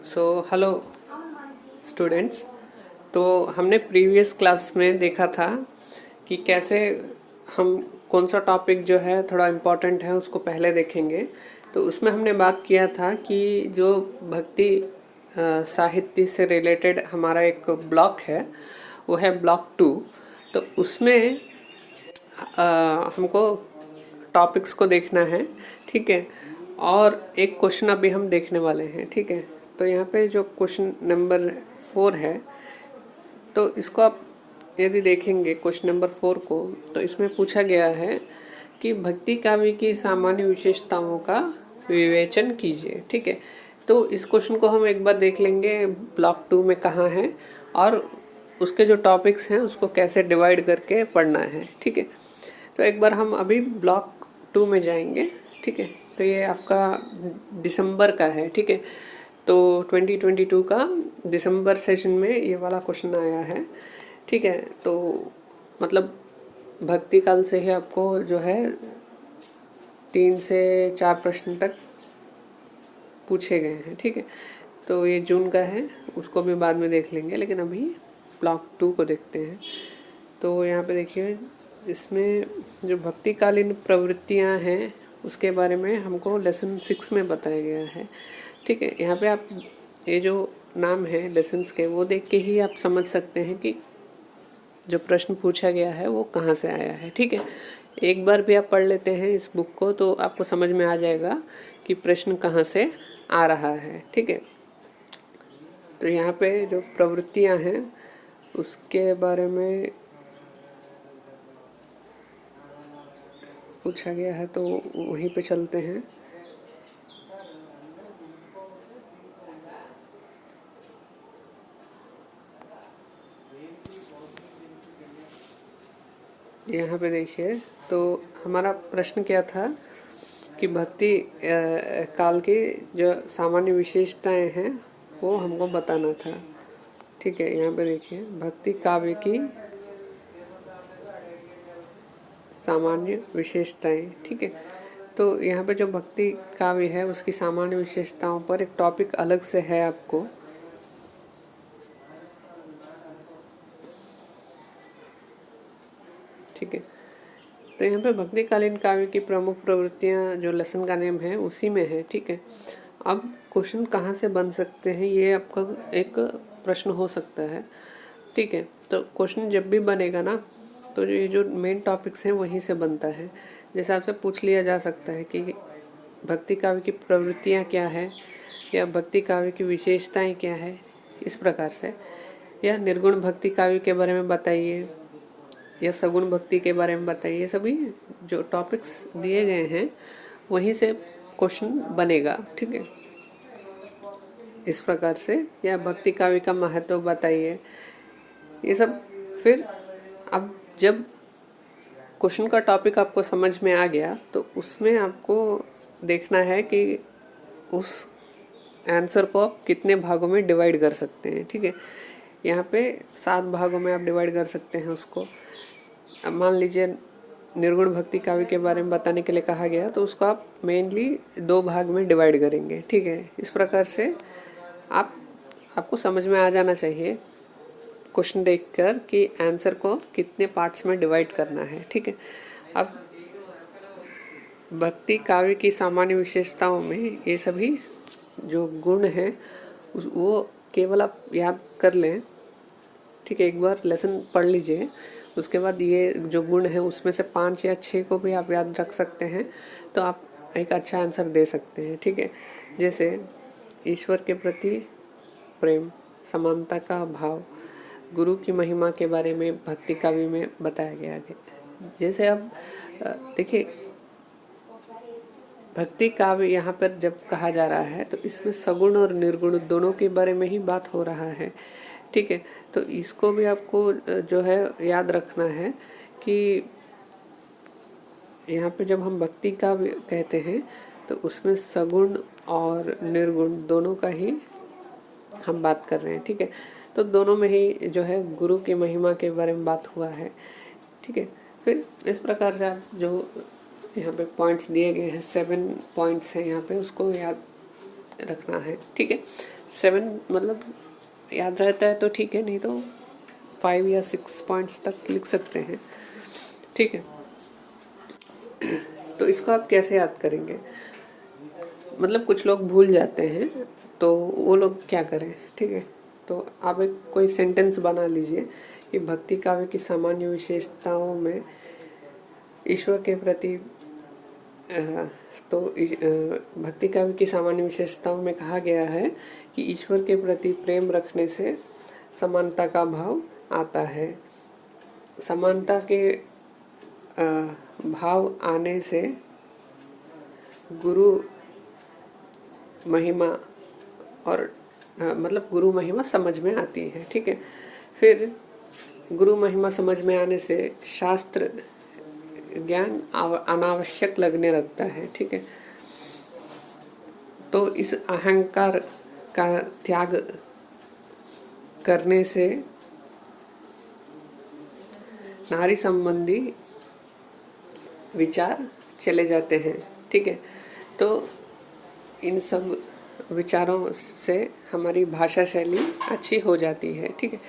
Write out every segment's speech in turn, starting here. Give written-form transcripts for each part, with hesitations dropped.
Hello students. तो हमने previous class में देखा था कि कैसे हम कौन सा टॉपिक जो है थोड़ा इम्पोर्टेंट है उसको पहले देखेंगे। तो उसमें हमने बात किया था कि जो भक्ति साहित्य से रिलेटेड हमारा एक ब्लॉक है वो है ब्लॉक 2। तो उसमें हमको टॉपिक्स को देखना है, ठीक है। और एक क्वेश्चन अभी हम देखने वाले हैं, ठीक है। तो यहाँ पे जो क्वेश्चन नंबर 4 है, तो इसको आप यदि देखेंगे क्वेश्चन नंबर 4 को, तो इसमें पूछा गया है कि भक्ति काव्य की सामान्य विशेषताओं का विवेचन कीजिए, ठीक है। तो इस क्वेश्चन को हम एक बार देख लेंगे ब्लॉक 2 में कहाँ है और उसके जो टॉपिक्स हैं उसको कैसे डिवाइड करके पढ़ना है, ठीक है। तो एक बार हम अभी ब्लॉक 2 में जाएंगे, ठीक है। तो ये आपका दिसंबर का है, ठीक है। तो 2022 का दिसंबर सेशन में ये वाला क्वेश्चन आया है, ठीक है। तो मतलब भक्ति काल से ही आपको जो है 3 से 4 प्रश्न तक पूछे गए हैं, ठीक है। तो ये जून का है, उसको भी बाद में देख लेंगे, लेकिन अभी ब्लॉक 2 को देखते हैं। तो यहाँ पे देखिए, इसमें जो भक्तिकालीन प्रवृत्तियाँ हैं उसके बारे में हमको लेसन 6 में बताया गया है, ठीक है। यहाँ पे आप ये जो नाम है लेसन्स के, वो देख के ही आप समझ सकते हैं कि जो प्रश्न पूछा गया है वो कहाँ से आया है, ठीक है। एक बार भी आप पढ़ लेते हैं इस बुक को तो आपको समझ में आ जाएगा कि प्रश्न कहाँ से आ रहा है, ठीक है। तो यहाँ पे जो प्रवृत्तियाँ हैं उसके बारे में पूछा गया है, तो वहीं पे चलते हैं। यहाँ पे देखिए, तो हमारा प्रश्न क्या था कि भक्ति काल की जो सामान्य विशेषताएं हैं वो हमको बताना था, ठीक है। यहाँ पे देखिए, भक्ति काव्य की सामान्य विशेषताएं, ठीक है। तो यहाँ पे जो भक्ति काव्य है उसकी सामान्य विशेषताओं पर एक टॉपिक अलग से है आपको, ठीक है। तो यहाँ पे भक्तिकालीन काव्य की प्रमुख प्रवृत्तियाँ जो लेसन का नेम है उसी में है, ठीक है। अब क्वेश्चन कहाँ से बन सकते हैं ये आपका एक प्रश्न हो सकता है, ठीक है। तो क्वेश्चन जब भी बनेगा ना, तो ये जो मेन टॉपिक्स हैं वहीं से बनता है। जैसे आपसे पूछ लिया जा सकता है कि भक्ति काव्य की प्रवृत्तियाँ क्या है, या भक्ति काव्य की विशेषताएँ क्या है, इस प्रकार से। या निर्गुण भक्ति काव्य के बारे में बताइए, या सगुण भक्ति के बारे में बताइए। सभी जो टॉपिक्स दिए गए हैं वहीं से क्वेश्चन बनेगा, ठीक है, इस प्रकार से। या भक्ति काव्य का महत्व बताइए, ये सब। फिर अब जब क्वेश्चन का टॉपिक आपको समझ में आ गया तो उसमें आपको देखना है कि उस आंसर को आप कितने भागों में डिवाइड कर सकते हैं, ठीक है। यहाँ पे 7 भागों में आप डिवाइड कर सकते हैं उसको। अब मान लीजिए निर्गुण भक्ति काव्य के बारे में बताने के लिए कहा गया, तो उसको आप मेनली 2 भाग में डिवाइड करेंगे, ठीक है। इस प्रकार से आपको समझ में आ जाना चाहिए क्वेश्चन देखकर कि आंसर को कितने पार्ट्स में डिवाइड करना है, ठीक है। अब भक्ति काव्य की सामान्य विशेषताओं में ये सभी जो गुण हैं वो केवल आप याद कर लें, ठीक है। एक बार लेसन पढ़ लीजिए, उसके बाद ये जो गुण है उसमें से 5 या 6 को भी आप याद रख सकते हैं, तो आप एक अच्छा आंसर दे सकते हैं, ठीक है। जैसे ईश्वर के प्रति प्रेम, समानता का भाव, गुरु की महिमा के बारे में भक्ति काव्य में बताया गया है। जैसे अब देखिए, भक्ति काव्य यहाँ पर जब कहा जा रहा है तो इसमें सगुण और निर्गुण दोनों के बारे में ही बात हो रहा है, ठीक है। तो इसको भी आपको जो है याद रखना है कि यहाँ पे जब हम भक्ति काव्य कहते हैं तो उसमें सगुण और निर्गुण दोनों का ही हम बात कर रहे हैं, ठीक है। तो दोनों में ही जो है गुरु की महिमा के बारे में बात हुआ है, ठीक है। फिर इस प्रकार से आप जो यहाँ पे पॉइंट्स दिए गए हैं, 7 पॉइंट्स हैं यहाँ पे, उसको याद रखना है, ठीक है। 7 मतलब याद रहता है तो ठीक है, नहीं तो 5 या 6 पॉइंट्स तक लिख सकते हैं, ठीक है। तो इसको आप कैसे याद करेंगे, मतलब कुछ लोग भूल जाते हैं, तो वो लोग क्या करें, ठीक है। तो आप एक कोई सेंटेंस बना लीजिए कि भक्ति काव्य की सामान्य विशेषताओं में ईश्वर के प्रति भक्ति काव्य की सामान्य विशेषताओं में कहा गया है कि ईश्वर के प्रति प्रेम रखने से समानता का भाव आता है। समानता के भाव आने से गुरु महिमा और मतलब गुरु महिमा समझ में आती है, ठीक है। फिर गुरु महिमा समझ में आने से शास्त्र ज्ञान अनावश्यक लगने लगता है, ठीक है। तो इस अहंकार का त्याग करने से नारी संबंधी विचार चले जाते हैं, ठीक है। तो इन सब विचारों से हमारी भाषा शैली अच्छी हो जाती है, ठीक है।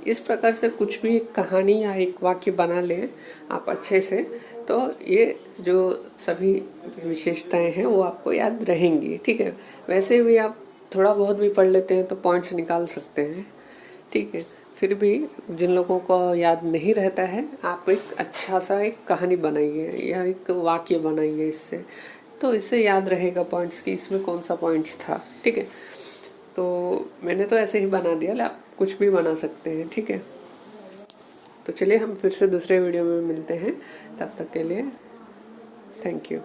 इस प्रकार से कुछ भी एक कहानी या एक वाक्य बना लें आप अच्छे से, तो ये जो सभी विशेषताएं हैं वो आपको याद रहेंगी, ठीक है। वैसे भी आप थोड़ा बहुत भी पढ़ लेते हैं तो पॉइंट्स निकाल सकते हैं, ठीक है। फिर भी जिन लोगों को याद नहीं रहता है, आप एक अच्छा सा एक कहानी बनाइए या एक वाक्य बनाइए इससे, तो इससे याद रहेगा पॉइंट्स कि इसमें कौन सा पॉइंट्स था, ठीक है। तो मैंने तो ऐसे ही बना दिया, आप कुछ भी बना सकते हैं, ठीक है। तो चलिए हम फिर से दूसरे वीडियो में मिलते हैं, तब तक के लिए थैंक यू।